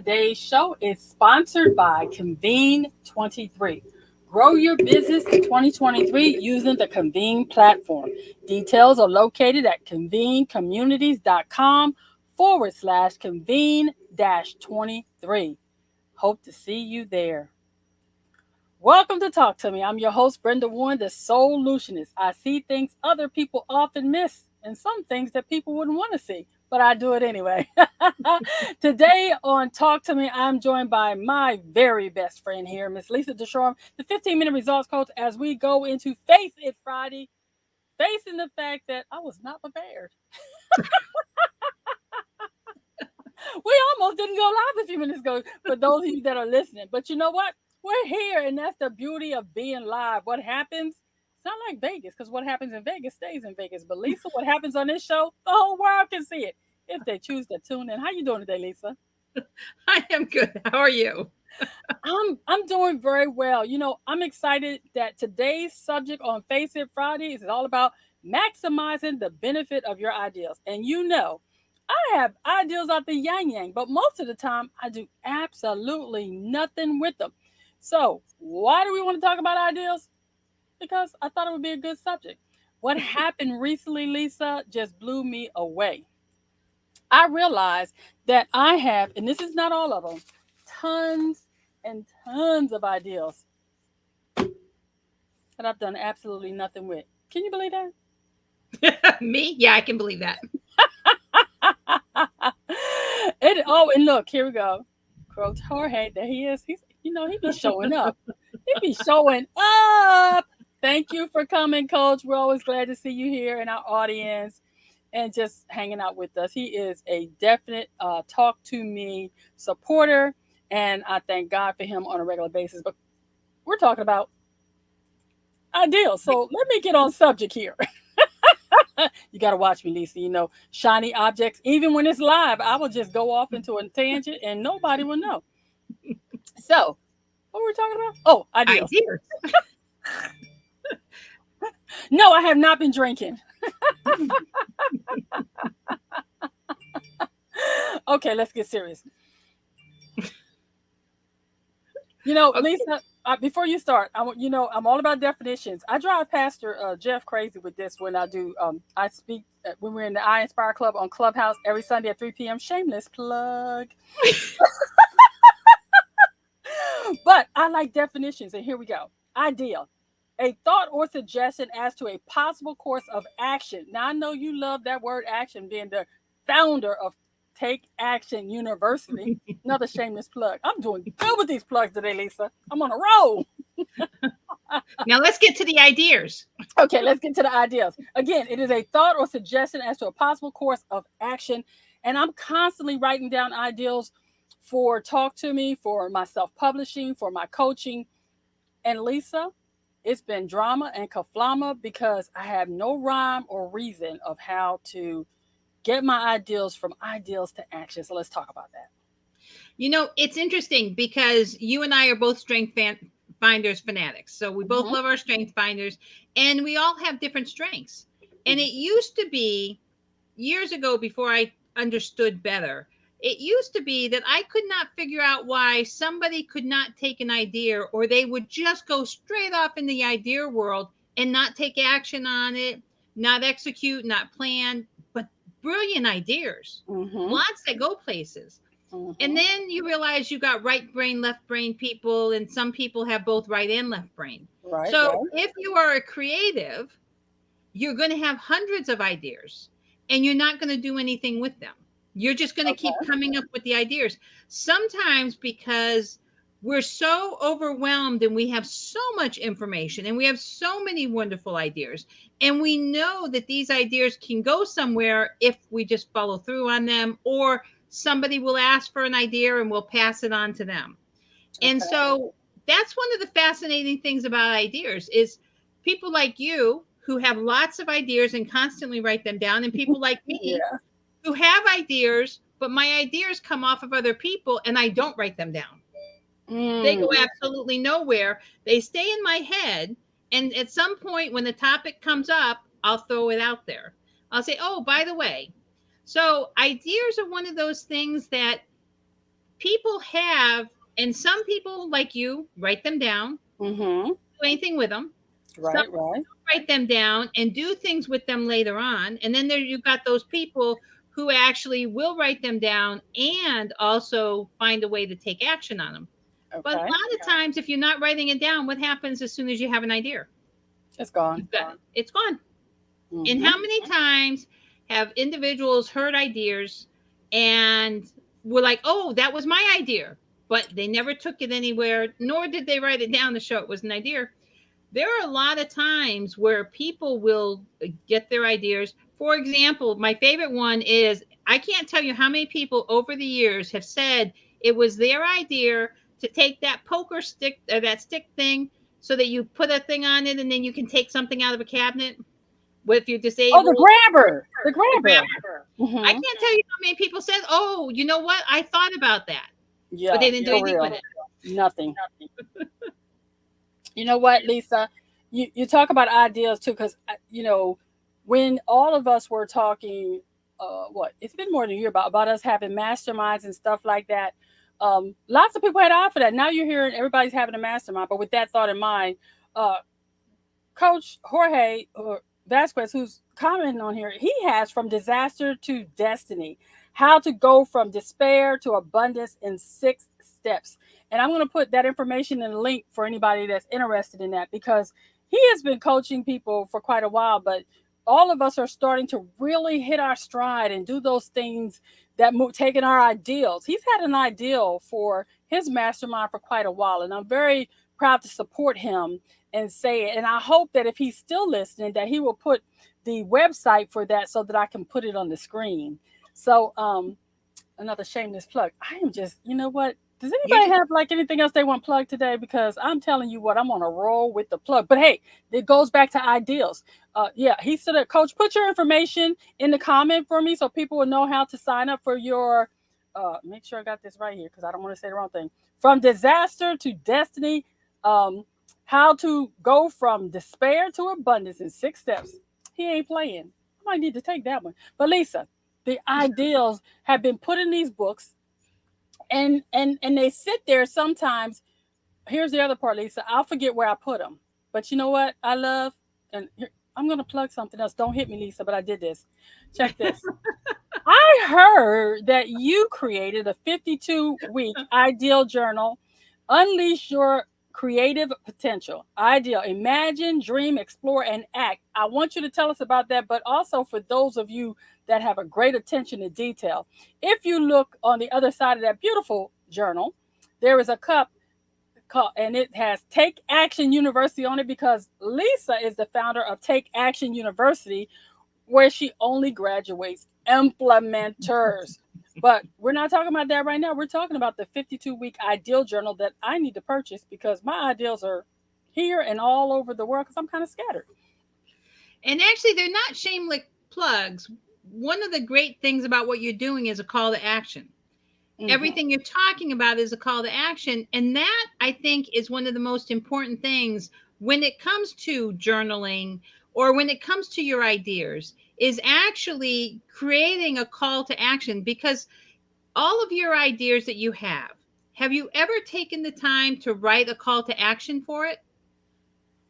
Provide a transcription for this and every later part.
Today's show is sponsored by Convene 23. Grow your business in 2023 using the Convene platform. Details are located at convenecommunities.com/convene 23. Hope to see you there. Welcome to Talk to Me. I'm your host, Brenda Warren, the Solutionist. I see things other people often miss and some things that people wouldn't want to see, but I do it anyway. Today on Talk to Me, I'm joined by my very best friend here, Miss Lisa Ducharme, the 15-minute results coach, as we go into Face It Friday, facing the fact that I was not prepared. We almost didn't go live a few minutes ago for those of you that are listening. But you know what? We're here, and that's the beauty of being live. What happens? It's not like Vegas, because what happens in Vegas stays in Vegas. But Lisa, what happens on this show, the whole world can see it if they choose to tune in. How you doing today, Lisa? I am good. How are you? I'm doing very well. I'm excited that today's subject on Face It Friday is all about maximizing the benefit of your ideals. And I have ideals out the yang yang, but most of the time I do absolutely nothing with them. So, why do we want to talk about ideals? Because I thought it would be a good subject. What happened recently, Lisa, just blew me away. I realized that I have, and this is not all of them, tons and tons of ideals that I've done absolutely nothing with. Can you believe Me? Yeah, I can believe that. that? And look, here we go. Coach Jorge, there he is. He be showing up. He be showing up. Thank you for coming, Coach. We're always glad to see you here in our audience and just hanging out with us. He is a definite talk to me supporter, and I thank God for him on a regular basis. But we're talking about ideals. So let me get on subject here. You got to watch me, Lisa. Shiny objects, even when it's live, I will just go off into a tangent and nobody will know. So, what were we talking about? Oh, ideals. Ideas. No, I have not been drinking. Okay, let's get serious. Okay. Lisa, before you start, I'm all about definitions. I drive Pastor Jeff crazy with this when I do. I speak when we're in the I Inspire Club on Clubhouse every Sunday at 3 p.m. Shameless plug. But I like definitions, and here we go. Ideal. A thought or suggestion as to a possible course of action. Now, I know you love that word action, being the founder of Take Action University. Another shameless plug. I'm doing good with these plugs today, Lisa. I'm on a roll. Now let's get to the ideas. Okay, let's get to the ideas. Again, it is a thought or suggestion as to a possible course of action. And I'm constantly writing down ideals for Talk to Me, for my self publishing, for my coaching. And Lisa, it's been drama and kaflama because I have no rhyme or reason of how to get my ideals from ideals to action. So let's talk about that. It's interesting because you and I are both finders fanatics. So we both Mhm. love our strength finders and we all have different strengths. And it used to be years ago, before I understood better, it used to be that I could not figure out why somebody could not take an idea, or they would just go straight off in the idea world and not take action on it, not execute, not plan, but brilliant ideas, Mhm. lots that go places. And Mhm. then you realize you got right brain, left brain people, and some people have both right and left brain. Right, So right. if you are a creative, you're going to have hundreds of ideas and you're not going to do anything with them. You're just going to keep Okay. coming up with the ideas. Sometimes because we're so overwhelmed and we have so much information and we have so many wonderful ideas. And we know that these ideas can go somewhere if we just follow through on them, or somebody will ask for an idea and we'll pass it on to them. And Okay. so that's one of the fascinating things about ideas is people like you who have lots of ideas and constantly write them down, and people like me Yeah. who have ideas, but my ideas come off of other people and I don't write them down. They go Mm. absolutely nowhere. They stay in my head. And at some point when the topic comes up, I'll throw it out there. I'll say, oh, by the way. So ideas are one of those things that people have, and some people like you write them down, Mm-hmm. do anything with them. Some Right, right. write them down and do things with them later on. And then there you've got those people who actually will write them down and also find a way to take action on them. But a Okay. lot of times, if you're not writing it down, what happens as soon as you have an idea? It's gone. You've got it's gone. And Mm-hmm. how many times have individuals heard ideas and were like, "Oh, that was my idea," but they never took it anywhere, nor did they write it down to show it was an idea. There are a lot of times where people will get their ideas. For example, my favorite one is, I can't tell you how many people over the years have said it was their idea to take that poker stick or that stick thing so that you put a thing on it and then you can take something out of a cabinet. What if you're Oh, the disabled? grabber. The The grabber. grabber. I Mm-hmm. can't tell you how many people said, "Oh, you know what? I thought about that," but Yeah, they didn't do for anything with real. it. Nothing. You know what, Lisa? You talk about ideas too, because when all of us were talking, what it's been more than a year about us having masterminds and stuff like that. Lots of people had eye for that. Now you're hearing everybody's having a mastermind, but with that thought in mind, uh, Coach Jorge Vasquez, who's commenting on here, he has From Disaster to Destiny, how to go from despair to abundance in 6 steps. And I'm going to put that information in a link for anybody that's interested in that, because he has been coaching people for quite a while, but all of us are starting to really hit our stride and do those things that taking our ideals. He's had an ideal for his mastermind for quite a while, and I'm very proud to support him and say it. And I hope that if he's still listening, that he will put the website for that so that I can put it on the screen. So, another shameless plug. I am just, you know what? Does You're anybody just, have like anything else they want plugged today? Because I'm telling you what, I'm on a roll with the plug. But hey, it goes back to ideals. Yeah, he said, Coach, put your information in the comment for me so people will know how to sign up for your. Make sure I got this right here because I don't want to say the wrong thing. From disaster to destiny. Um, how to go from despair to abundance in 6 steps. He ain't playing. I might need to take that one. But Lisa, the ideals have been put in these books, and they sit there sometimes. Here's the other part, Lisa. I'll forget where I put them. But you know what I love? And here, I'm going to plug something else. Don't hit me, Lisa, but I did this. Check this. I heard that you created a 52-week ideal journal. Unleash your creative potential. Ideal. Imagine, dream, explore, and act. I want you to tell us about that, but also for those of you that have a great attention to detail. If you look on the other side of that beautiful journal, there is a cup called, and it has Take Action University on it, because Lisa is the founder of Take Action University, where she only graduates implementers. But we're not talking about that right now. We're talking about the 52-week ideal journal that I need to purchase because my ideals are here and all over the world because I'm kind of scattered. and actually, they're not shameless plugs. One of the great things about what you're doing is a call to action. Mm-hmm. Everything you're talking about is a call to action. And that, I think, is one of the most important things when it comes to journaling or when it comes to your ideas, is actually creating a call to action. Because all of your ideas that you have you ever taken the time to write a call to action for it?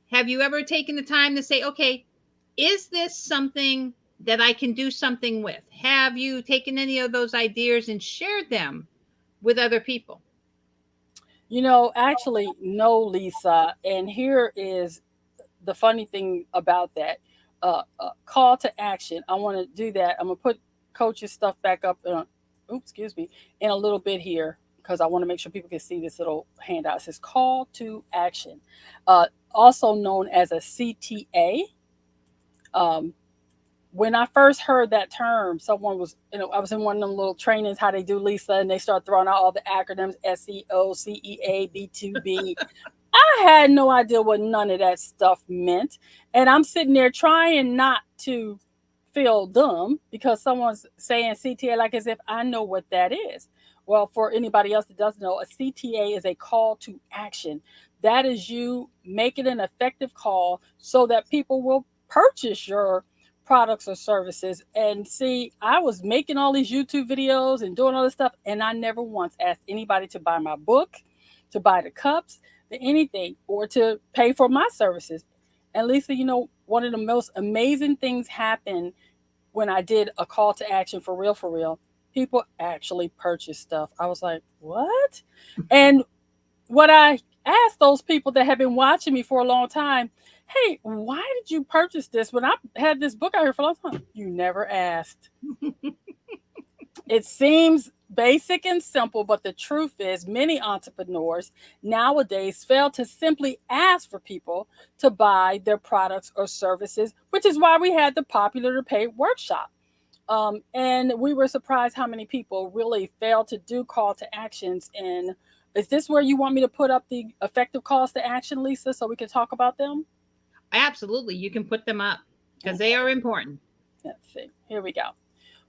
Have you ever taken the time to say, okay, is this something that I can do something with? Have you taken any of those ideas and shared them with other people? Actually, no, Lisa. And here is the funny thing about that call to action. I want to do that. I'm going to put coach's stuff back up. Oops, excuse me, in a little bit here because I want to make sure people can see this little handout. It says call to action, also known as a CTA. Um, when I first heard that term, someone was, I was in one of them little trainings, how they do Lisa, and they start throwing out all the acronyms SEO, CEA, B2B. I had no idea what none of that stuff meant. And I'm sitting there trying not to feel dumb because someone's saying CTA like as if I know what that is. Well, for anybody else that doesn't know, a CTA is a call to action. That is you making an effective call so that people will purchase your products or services. And see, I was making all these YouTube videos and doing all this stuff, and I never once asked anybody to buy my book, to buy the cups, to anything, or to pay for my services. And Lisa, one of the most amazing things happened when I did a call to action for real, for real. People actually purchased stuff. I was like, what? And what I asked those people that have been watching me for a long time, hey, why did you purchase this when I had this book out here for a long time? You never asked. It seems basic and simple, but the truth is, many entrepreneurs nowadays fail to simply ask for people to buy their products or services, which is why we had the Popular to Pay workshop. And we were surprised how many people really fail to do call to actions. And is this where you want me to put up the effective calls to action, Lisa, so we can talk about them? Absolutely. You can put them up because they are important. Let's see. Here we go.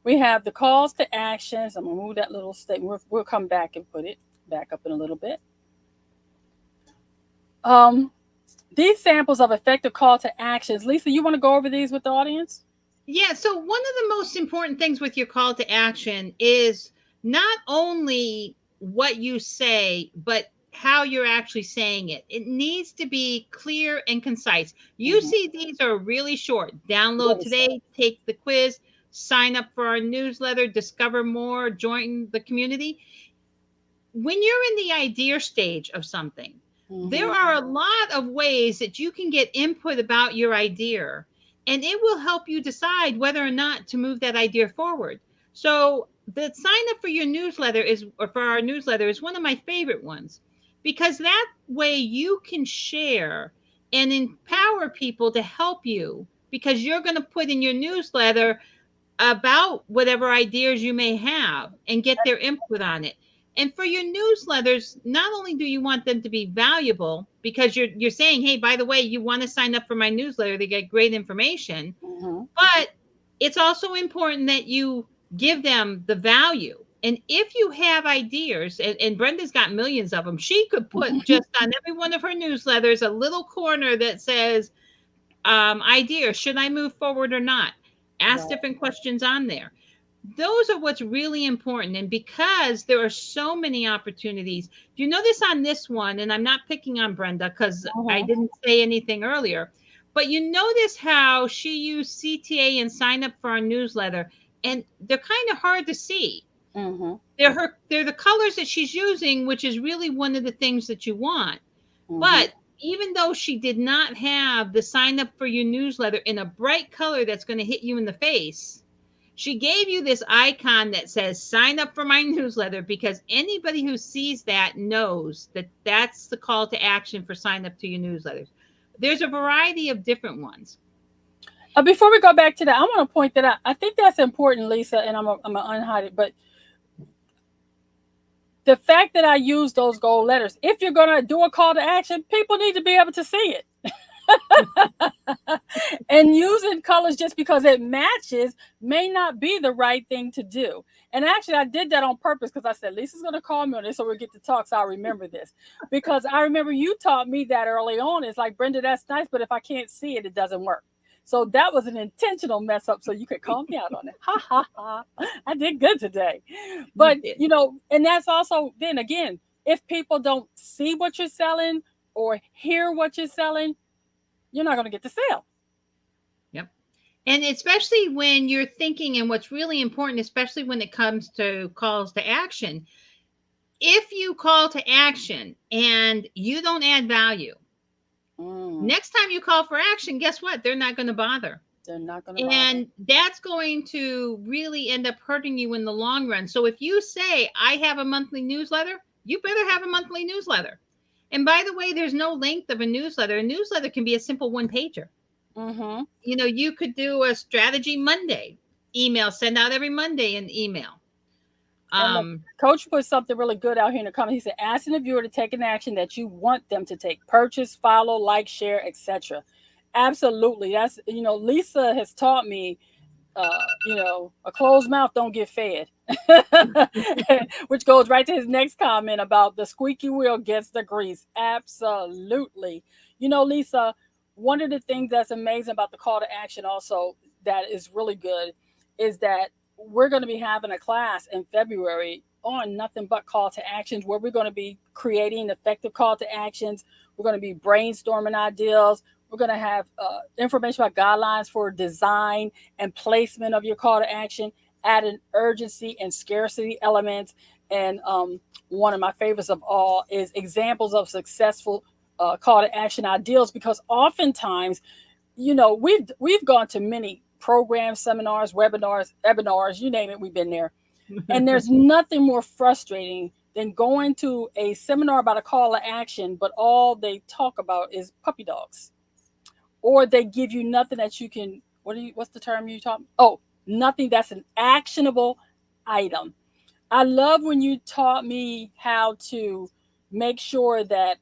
We have the calls to actions. I'm going to move that little statement. We'll come back and put it back up in a little bit. These samples of effective call to actions. Lisa, you want to go over these with the audience? Yeah. So, one of the most important things with your call to action is not only what you say, but how you're actually saying it. It needs to be clear and concise. You see, these are really short. Download today, take the quiz, sign up for our newsletter, discover more, join the community. When you're in the idea stage of something, there are a lot of ways that you can get input about your idea, and it will help you decide whether or not to move that idea forward. So the sign up for your newsletter or for our newsletter is one of my favorite ones, because that way you can share and empower people to help you, because you're going to put in your newsletter about whatever ideas you may have and get their input on it. And for your newsletters, not only do you want them to be valuable, because you're saying, hey, by the way, you want to sign up for my newsletter to get great information, but it's also important that you give them the value. And if you have ideas, and Brenda's got millions of them, she could put just on every one of her newsletters a little corner that says, idea, should I move forward or not? Ask different questions on there. Those are what's really important. And because there are so many opportunities, you notice on this one, and I'm not picking on Brenda because I didn't say anything earlier, but you notice how she used CTA and sign up for our newsletter, and they're kind of hard to see. They're the colors that she's using, which is really one of the things that you want. But even though she did not have the sign up for your newsletter in a bright color that's going to hit you in the face, she gave you this icon that says sign up for my newsletter, because anybody who sees that knows that that's the call to action for sign up to your newsletters. There's a variety of different ones. Before we go back to that, I want to point that out. I think that's important, Lisa, and I'm going to unhide it. But the fact that I use those gold letters, if you're going to do a call to action, people need to be able to see it. And using colors just because it matches may not be the right thing to do. And actually, I did that on purpose, because I said, Lisa's going to call me on this, so we'll get to talk, so I remember this. Because I remember you taught me that early on. It's like, Brenda, that's nice, but if I can't see it, it doesn't work. So that was an intentional mess up, so you could call me out on it. Ha, ha, ha. I did good today. But, and that's also, then again, if people don't see what you're selling or hear what you're selling, you're not going to get the sale. Yep. And especially when you're thinking, and what's really important, especially when it comes to calls to action, if you call to action and you don't add value, next time you call for action, guess what? They're not going to bother. They're not going to bother. And that's going to really end up hurting you in the long run. So if you say, I have a monthly newsletter, you better have a monthly newsletter. And by the way, there's no length of a newsletter. A newsletter can be a simple one-pager. You could do a strategy Monday email, send out every Monday an email. Coach put something really good out here in the comments. He said, asking the viewer to take an action that you want them to take: purchase, follow, like, share, etc. Absolutely. That's, Lisa has taught me, a closed mouth don't get fed. Which goes right to his next comment about the squeaky wheel gets the grease. Absolutely. Lisa, one of the things that's amazing about the call to action also, that is really good is that we're going to be having a class in February on nothing but call to actions, where we're going to be creating effective call to actions. We're going to be brainstorming ideas. We're going to have information about guidelines for design and placement of your call to action, adding urgency and scarcity elements. And one of my favorites of all is examples of successful call to action ideals, because oftentimes, we've gone to many programs, seminars, webinars, you name it, we've been there. And there's nothing more frustrating than going to a seminar about a call to action, but all they talk about is puppy dogs, or they give you nothing that you can. What's the term you talk? Oh, nothing that's an actionable item. I love when you taught me how to make sure that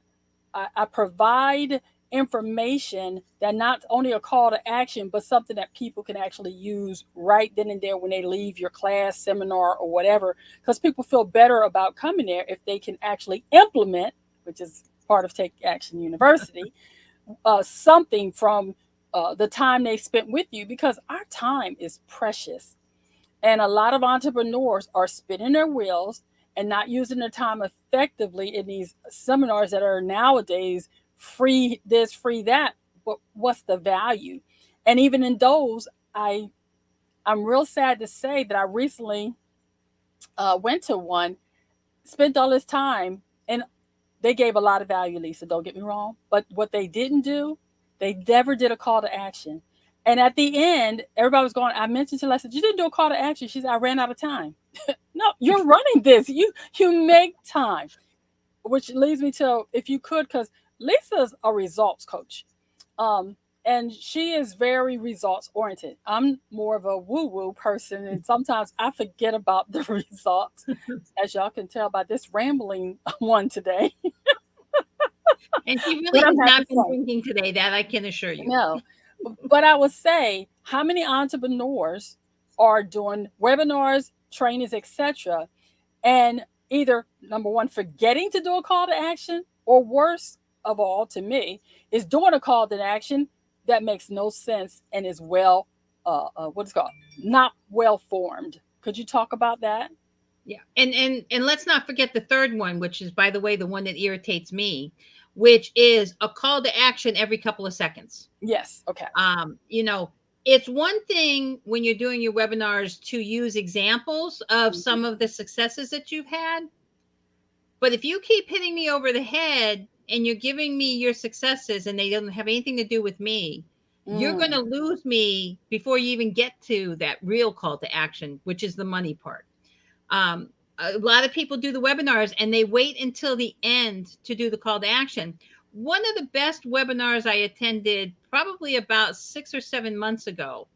I provide information that not only a call to action, but something that people can actually use right then and there when they leave your class, seminar, or whatever. Because people feel better about coming there if they can actually implement, which is part of Take Action University, something from the time they spent with you, because our time is precious. And a lot of entrepreneurs are spinning their wheels and not using their time effectively in these seminars that are nowadays free this, free that. But what's the value? And even in those, I'm real sad to say that I recently went to one, spent all this time, and they gave a lot of value, Lisa, don't get me wrong. But what they didn't do, they never did a call to action. And at the end, everybody was going, I mentioned to Leslie, you didn't do a call to action. She said, I ran out of time. No, you're running this. You make time. Which leads me to, if you could, because Lisa's a results coach. Um, and she is very results oriented. I'm more of a woo woo person, and sometimes I forget about the results, as y'all can tell by this rambling one today. And she But really I'm has having not been fun. drinking today, that I can assure you. No, but I would say, how many entrepreneurs are doing webinars, trainings, etc., and either number one, forgetting to do a call to action, or worse of all, to me, is doing a call to action that makes no sense and is what's it called, not well formed. Could you talk about that? Yeah. And let's not forget the third one, which is, by the way, the one that irritates me, which is a call to action every couple of seconds. Yes. Okay. You know, it's one thing when you're doing your webinars to use examples of Mhm. some of the successes that you've had. But if you keep hitting me over the head and you're giving me your successes and they don't have anything to do with me, you're going Mm. to lose me before you even get to that real call to action, which is the money part. Um, a lot of people do the webinars and they wait until the end to do the call to action. One of the best webinars I attended probably about 6 or 7 months ago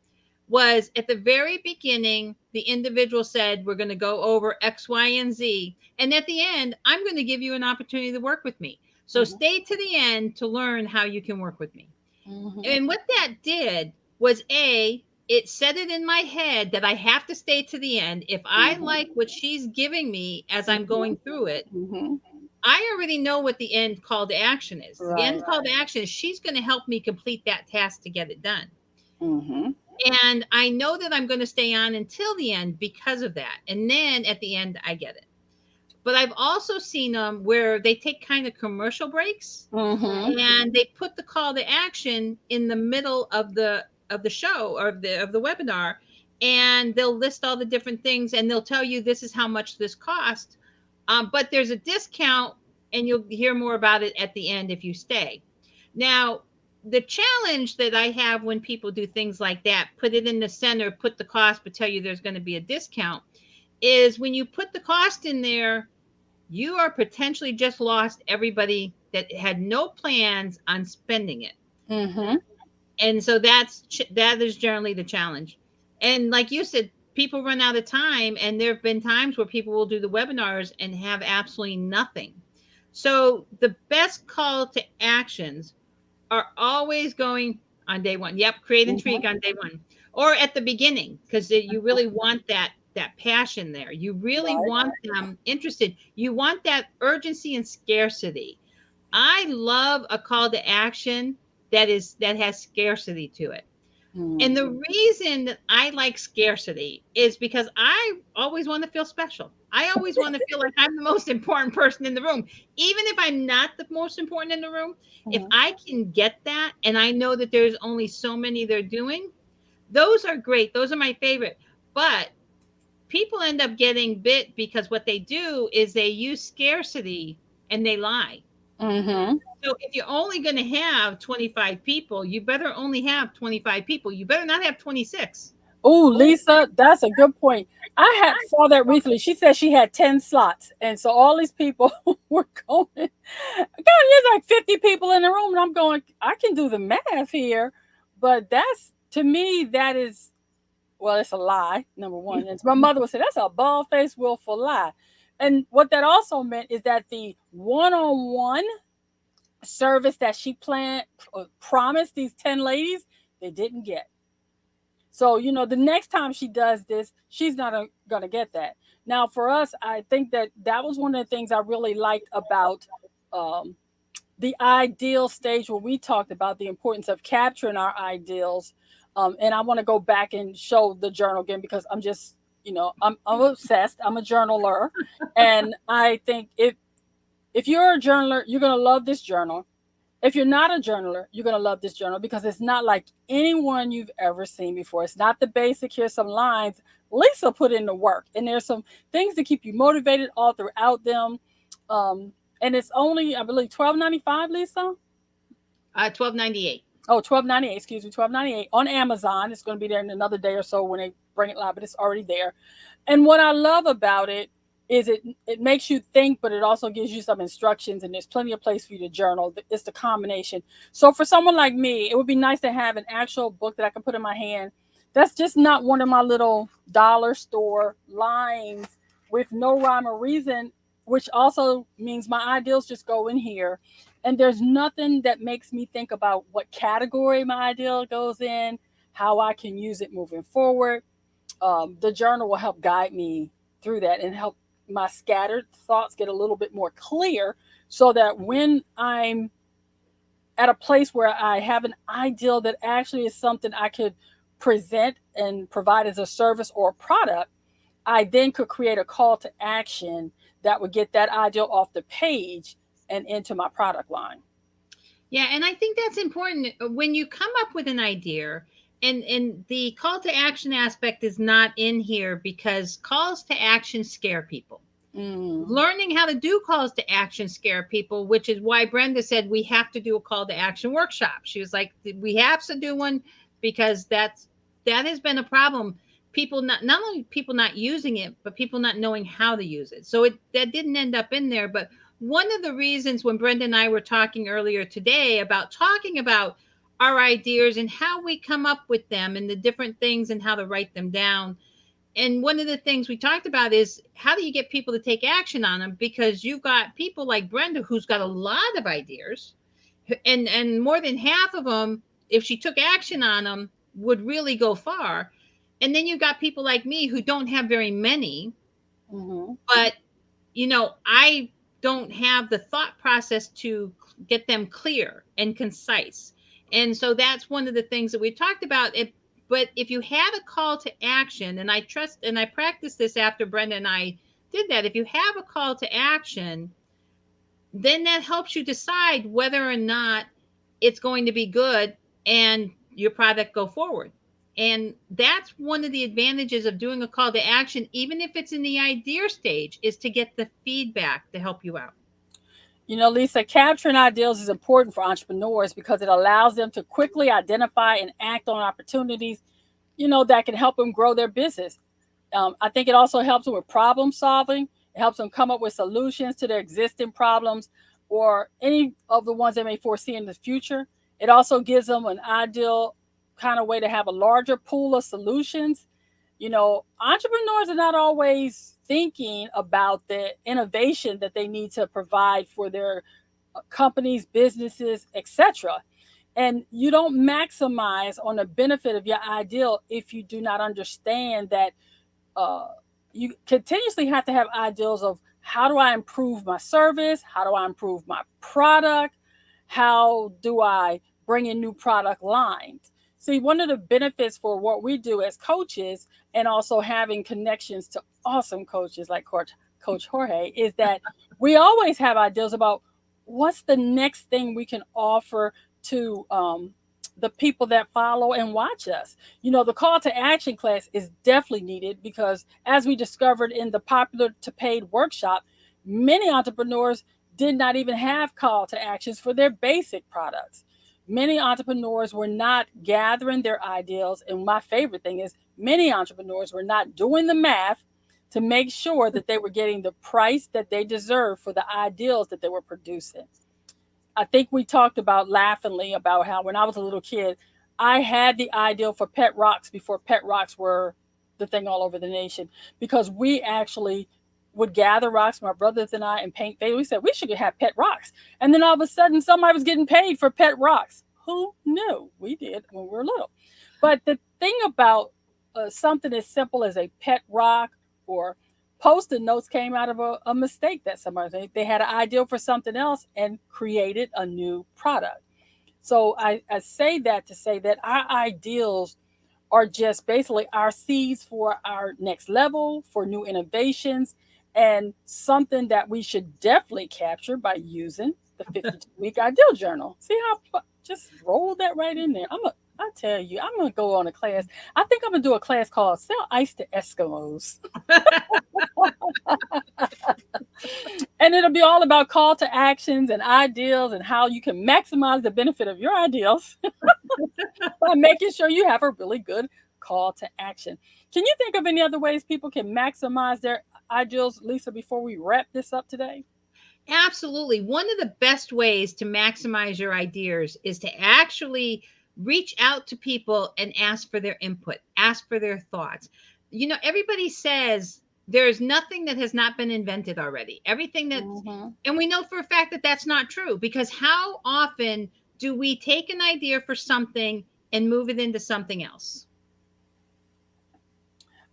was at the very beginning. The individual said, we're going to go over X, Y, and Z. And at the end, I'm going to give you an opportunity to work with me. So Mhm. stay to the end to learn how you can work with me. Mhm. And what that did was, it set it in my head that I have to stay to the end. If I Mhm. like what she's giving me as I'm Mhm. going through it, Mhm. I already know what the end call to action is. The end Right. call to action is she's going to help me complete that task to get it done. Mhm. And I know that I'm going to stay on until the end because of that. And then at the end, I get it. But I've also seen them where they take kind of commercial breaks Mhm. and they put the call to action in the middle of the show or of the webinar, and they'll list all the different things and they'll tell you this is how much this cost, but there's a discount, and you'll hear more about it at the end if you stay. Now, the challenge that I have when people do things like that, put it in the center, put the cost, but tell you there's going to be a discount, is when you put the cost in there, you are potentially just lost everybody that had no plans on spending it. Mhm. And so that is generally the challenge. And like you said, people run out of time, and there have been times where people will do the webinars and have absolutely nothing. So the best call to actions are always going on day one. Yep, create intrigue Mhm. on day one, or at the beginning, because you really want that passion there. You really Right. want them interested. You want that urgency and scarcity. I love a call to action that has scarcity to it. And Mm. the reason that I like scarcity is because I always want to feel special. I always want to feel like I'm the most important person in the room. Even if I'm not the most important in the room, if Mhm. I can get that and I know that there's only so many they're doing, those are great. Those are my favorite. But people end up getting bit because what they do is they use scarcity and they lie. Mhm. So if you're only going to have 25 people, you better only have 25 people. You better not have 26. Oh, Lisa, that's a good point. I had saw that recently. She said she had 10 slots, and so all these people were going. God, there's like 50 people in the room, and I'm going. I can do the math here, but that's to me that is well, it's a lie. Number one, and my mother would say that's a bald-faced, willful lie. And what that also meant is that the one-on-one service that she planned promised these 10 ladies, they didn't get. So, the next time she does this, she's not going to get that. Now, for us, I think that that was one of the things I really liked about um, the ideal stage where we talked about the importance of capturing our ideals. And I want to go back and show the journal again because I'm just, I'm obsessed. I'm a journaler. And I think if you're a journaler, you're going to love this journal. If you're not a journaler, you're going to love this journal because it's not like anyone you've ever seen before. It's not the basic, here's some lines. Lisa put in the work, and there's some things to keep you motivated all throughout them. Um, and it's only, I believe, $12.95, Lisa. 1298. Oh, 12.98. Excuse me, 12.98 on Amazon. It's going to be there in another day or so when they bring it live, but it's already there. And what I love about it is it makes you think, but it also gives you some instructions, and there's plenty of place for you to journal. It's the combination. So for someone like me, it would be nice to have an actual book that I can put in my hand. That's just not one of my little dollar store lines with no rhyme or reason, which also means my ideals just go in here. And there's nothing that makes me think about what category my ideal goes in, how I can use it moving forward. The journal will help guide me through that and help my scattered thoughts get a little bit more clear so that when I'm at a place where I have an ideal that actually is something I could present and provide as a service or a product, I then could create a call to action that would get that ideal off the page and into my product line. Yeah, and I think that's important when you come up with an idea, and the call to action aspect is not in here because calls to action scare people. Mm. Learning how to do calls to action scare people, which is why Brenda said we have to do a call to action workshop. She was like, we have to do one because that has been a problem. People not only people not using it, but people not knowing how to use it. So it that didn't end up in there. But one of the reasons when Brenda and I were talking earlier today about talking about our ideas and how we come up with them and the different things and how to write them down, and one of the things we talked about is how do you get people to take action on them, because you've got people like Brenda who's got a lot of ideas, and more than half of them, if she took action on them, would really go far. And then you've got people like me who don't have very many, Mm-hmm. but I don't have the thought process to get them clear and concise. And so that's one of the things that we talked about. But if you have a call to action, and I trust and I practiced this after Brenda and I did that, if you have a call to action, then that helps you decide whether or not it's going to be good and your product go forward. And that's one of the advantages of doing a call to action, even if it's in the idea stage, is to get the feedback to help you out. Lisa, capturing ideals is important for entrepreneurs because it allows them to quickly identify and act on opportunities, that can help them grow their business. I think it also helps them with problem solving. It helps them come up with solutions to their existing problems or any of the ones they may foresee in the future. It also gives them an ideal kind of way to have a larger pool of solutions. Entrepreneurs are not always thinking about the innovation that they need to provide for their companies, businesses, etc. And you don't maximize on the benefit of your ideal if you do not understand that uh, you continuously have to have ideals of how do I improve my service? How do I improve my product? How do I bring in new product lines? See, one of the benefits for what we do as coaches and also having connections to awesome coaches like Coach Jorge is that we always have ideas about what's the next thing we can offer to the people that follow and watch us. The call to action class is definitely needed because, as we discovered in the popular to paid workshop, many entrepreneurs did not even have call to actions for their basic products. Many entrepreneurs were not gathering their ideals. And my favorite thing is, many entrepreneurs were not doing the math to make sure that they were getting the price that they deserve for the ideals that they were producing. I think we talked about laughingly about how when I was a little kid, I had the ideal for pet rocks before pet rocks were the thing all over the nation because we actually would gather rocks, my brothers and I, and paint face. We said we should have pet rocks. And then all of a sudden, somebody was getting paid for pet rocks. Who knew? We did when we were little. But the thing about something as simple as a pet rock or post-it notes came out of a mistake that somebody made. They had an ideal for something else and created a new product. So I say that to say that our ideals are just basically our seeds for our next level, for new innovations, and something that we should definitely capture by using the 52-week Ideal Journal. See how just roll that right in there. I tell you, I'm gonna go on a class. I think I'm gonna do a class called "Sell Ice to Eskimos," and it'll be all about call to actions and ideals and how you can maximize the benefit of your ideals by making sure you have a really good call to action. Can you think of any other ways people can maximize their ideals, Lisa, before we wrap this up today? Absolutely. One of the best ways to maximize your ideas is to actually reach out to people and ask for their input, ask for their thoughts. Everybody says there's nothing that has not been invented already. Everything that, Mm-hmm. and we know for a fact that that's not true because how often do we take an idea for something and move it into something else?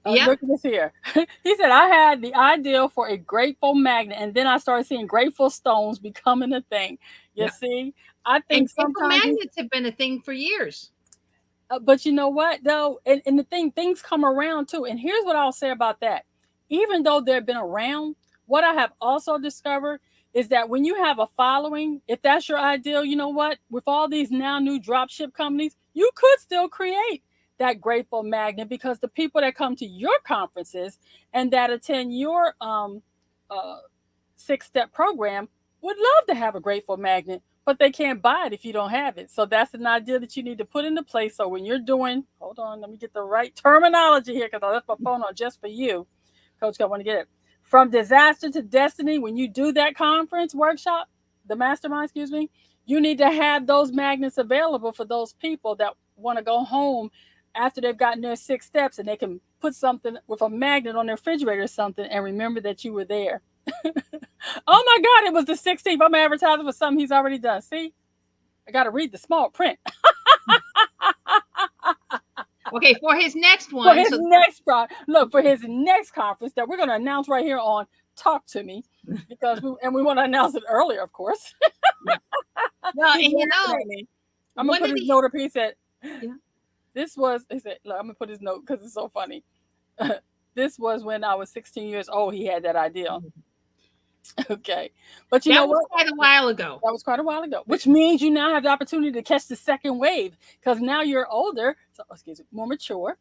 Yep. Look at this here. He said, I had the ideal for a grateful magnet, and then I started seeing grateful stones becoming a thing. You Yep. see, I And think grateful sometimes, magnets have been a thing for years. but you know what, though? And the thing, things come around too. And here's what I'll say about that. Even though they've been around, what I have also discovered is that when you have a following, if that's your ideal, you know what? With all these now new dropship companies, you could still create that grateful magnet because the people that come to your conferences and that attend your uh, 6-step program would love to have a grateful magnet, but they can't buy it if you don't have it. So that's an idea that you need to put into place. So when you're doing, hold on, let me get the right terminology here because I left my phone on just for you. Coach, I want to get it. From disaster to destiny, when you do that conference workshop, the mastermind, excuse me, you need to have those magnets available for those people that want to go home after they've gotten their 6 steps and they can put something with a magnet on their refrigerator or something and remember that you were there. Oh my God, it was the 16th. I'm advertising for something he's already done. See, I got to read the small print. Okay, for his next For one. his next look, for his next conference that we're going to announce right here on Talk to Me, because we want to announce it earlier, of course. Well, and He's laughing at me. I'm gonna put his note up. He said, Yeah. "This was." He said, "Look, I'm gonna put his note because it's so funny." This was when I was 16 years old. He had that idea. Okay, but you know That was what? quite a while ago. That was quite a while ago, which means you now have the opportunity to catch the second wave because now you're older, so excuse me, more mature.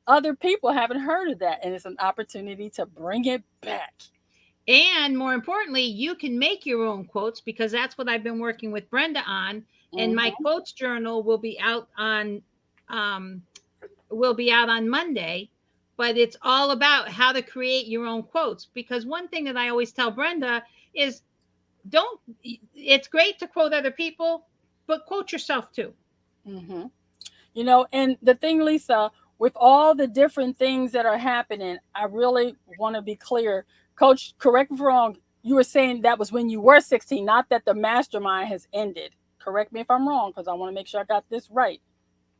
Other people haven't heard of that, and it's an opportunity to bring it back. And more importantly, you can make your own quotes because that's what I've been working with Brenda on. And my Mm-hmm. quotes journal um, will be out on Monday. But it's all about how to create your own quotes. Because one thing that I always tell Brenda is don't. It's great to quote other people, but quote yourself too. Mm-hmm. And the thing, Lisa, with all the different things that are happening, I really want to be clear. Coach, correct me if I'm wrong. You were saying that was when you were 16, not that the mastermind has ended. Correct me if I'm wrong, because I want to make sure I got this right.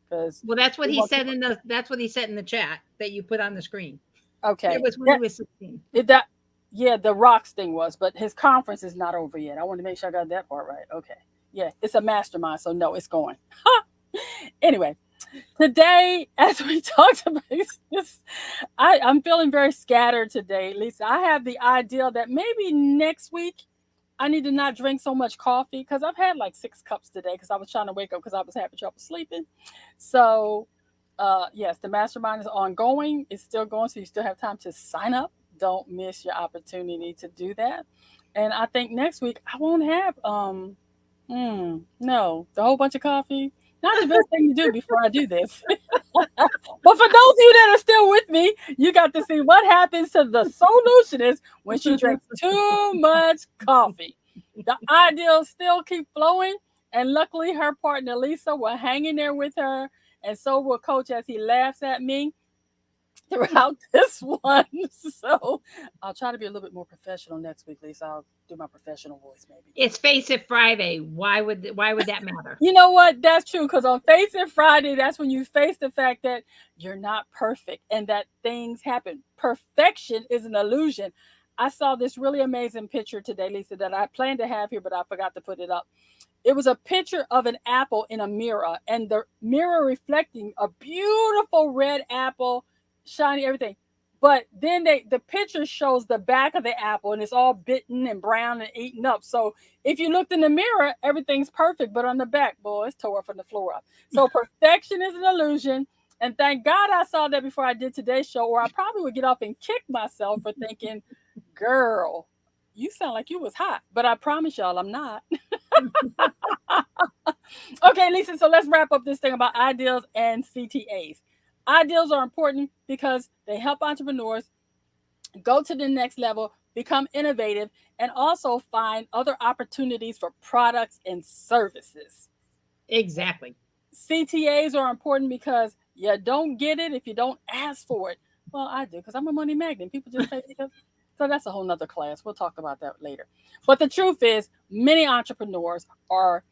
Because Well, that's what we he want said people. that's what he said in the chat that you put on the screen. It Okay. was when he That, was 16. that, yeah, the rocks thing was, but his conference is not over yet. I want to make sure I got that part right. Okay. Yeah, it's a mastermind, so no, it's going. Anyway, Today, as we talked about this, I'm feeling very scattered today, Lisa. I have the idea that maybe next week I need to not drink so much coffee because I've had like 6 cups today because I was trying to wake up because I was having trouble sleeping. So, yes, the mastermind is ongoing. It's still going, so you still have time to sign up. Don't miss your opportunity to do that. And I think next week I won't have no, the whole bunch of coffee. Not the best thing to do before I do this. But for those of you that are still with me, you got to see what happens to the solutionist when she drinks too much coffee. The ideals still keep flowing, and luckily her partner Lisa will hang in there with her, and so will Coach as he laughs at me throughout this one. So I'll try to be a little bit more professional next week, Lisa. I'll do my professional voice maybe. It's Face It Friday. Why would that matter? You know what? That's true. Because on Face It Friday, that's when you face the fact that you're not perfect and that things happen. Perfection is an illusion. I saw this really amazing picture today, Lisa, that I planned to have here, but I forgot to put it up. It was a picture of an apple in a mirror, and the mirror reflecting a beautiful red apple, shiny everything. But then the picture shows the back of the apple, and it's all bitten and brown and eaten up. So if you looked in the mirror, everything's perfect, but on the back, boy, it's tore from the floor up. So perfection is an illusion. And thank God I saw that before I did today's show, or I probably would get up and kick myself for thinking, girl, you sound like you was hot. But I promise y'all, I'm not. Okay, Lisa, so let's wrap up this thing about ideals and CTAs. Ideals are important because they help entrepreneurs go to the next level, become innovative, and also find other opportunities for products and services. Exactly. CTAs are important because you don't get it if you don't ask for it. Well, I do because I'm a money magnet. People just pay because. So that's a whole nother class. We'll talk about that later. But the truth is, many entrepreneurs are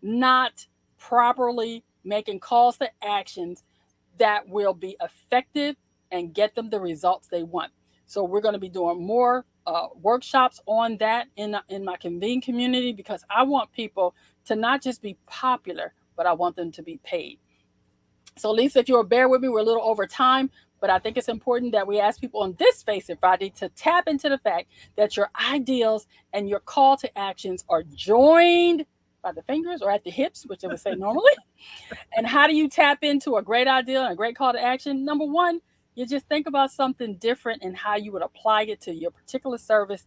not properly making calls to actions that will be effective and get them the results they want. So we're going to be doing more workshops on that in my convene community because I want people to not just be popular, but I want them to be paid. So, Lisa, if you'll bear with me, we're a little over time, but I think it's important that we ask people on this Face It Friday to tap into the fact that your ideals and your call to actions are joined by the fingers or at the hips, which I would say normally. And how do you tap into a great idea and a great call to action? Number one, you just think about something different and how you would apply it to your particular service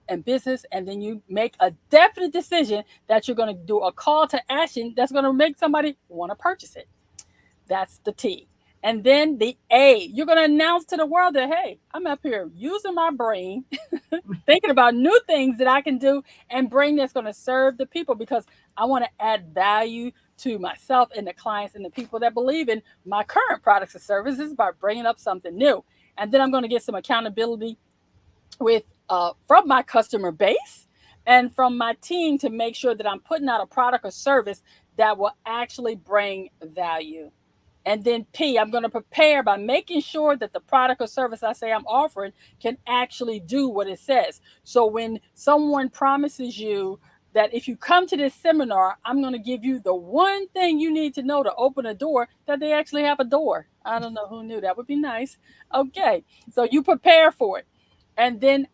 and business, and then you make a definite decision that you're going to do a call to action that's going to make somebody want to purchase it. That's the T. And then the A, you're going to announce to the world that, hey, I'm up here using my brain, thinking about new things that I can do and bring that's going to serve the people because I want to add value to myself and the clients and the people that believe in my current products and services by bringing up something new. And then I'm going to get some accountability with from my customer base and from my team to make sure that I'm putting out a product or service that will actually bring value. And then P, I'm going to prepare by making sure that the product or service I say I'm offering can actually do what it says. So when someone promises you that if you come to this seminar, I'm going to give you the one thing you need to know to open a door, that they actually have a door. I don't know who knew that would be nice. Okay. So you prepare for it. And then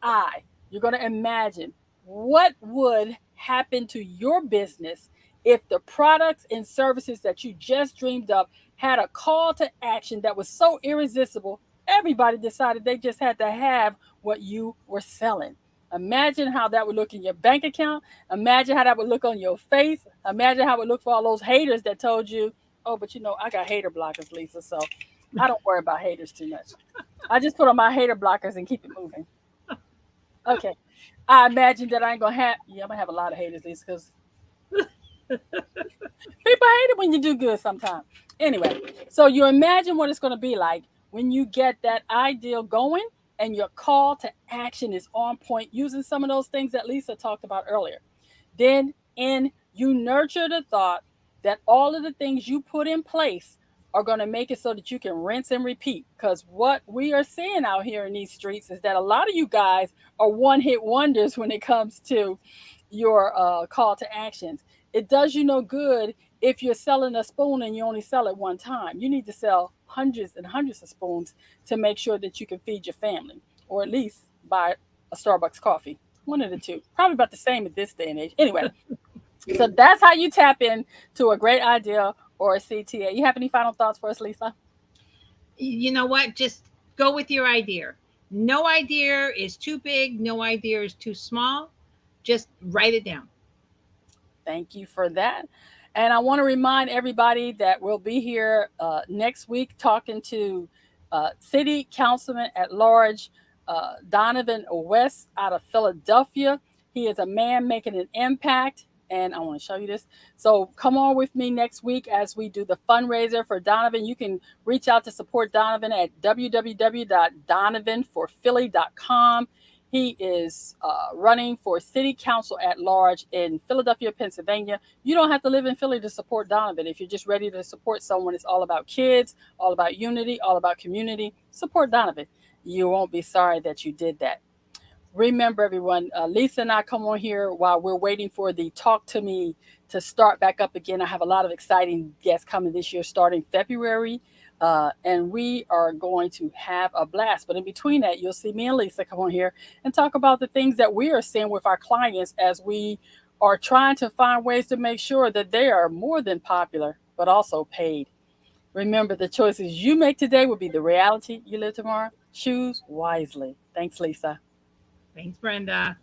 you're going to imagine what would happen to your business if the products and services that you just dreamed up had a call to action that was so irresistible, everybody decided they just had to have what you were selling. Imagine how that would look in your bank account. Imagine how that would look on your face. Imagine how it would look for all those haters that told you, oh, but you know, I got hater blockers, Lisa, so I don't worry about haters too much. I just put on my hater blockers and keep it moving. Okay. I imagine that I ain't gonna have I'm gonna have a lot of haters, Lisa, because people hate it when you do good sometimes. Anyway, so you imagine what it's going to be like when you get that ideal going and your call to action is on point using some of those things that Lisa talked about earlier. Then in you nurture the thought that all of the things you put in place are going to make it so that you can rinse and repeat. Because what we are seeing out here in these streets is that a lot of you guys are one hit wonders when it comes to your call to actions. It does you no good if you're selling a spoon and you only sell it one time, you need to sell hundreds and hundreds of spoons to make sure that you can feed your family, or at least buy a Starbucks coffee. One of the two. Probably about the same at this day and age. Anyway, so that's how you tap in to a great idea or a CTA. You have any final thoughts for us, Lisa? You know what? Just go with your idea. No idea is too big, no idea is too small. Just write it down. Thank you for that. And I want to remind everybody that we'll be here next week talking to City Councilman at Large Donovan West out of Philadelphia. He is a man making an impact. And I want to show you this. So come on with me next week as we do the fundraiser for Donovan. You can reach out to support Donovan at www.donovanforphilly.com. He is running for city council at large in Philadelphia, Pennsylvania. You don't have to live in Philly to support Donovan. If you're just ready to support someone, it's all about kids, all about unity, all about community. Support Donovan. You won't be sorry that you did that. Remember, everyone, Lisa and I come on here while we're waiting for the Talk to Me to start back up again. I have a lot of exciting guests coming this year starting February. And we are going to have a blast. But in between that, you'll see me and Lisa come on here and talk about the things that we are seeing with our clients as we are trying to find ways to make sure that they are more than popular, but also paid. Remember, the choices you make today will be the reality you live tomorrow. Choose wisely. Thanks, Lisa. Thanks, Brenda.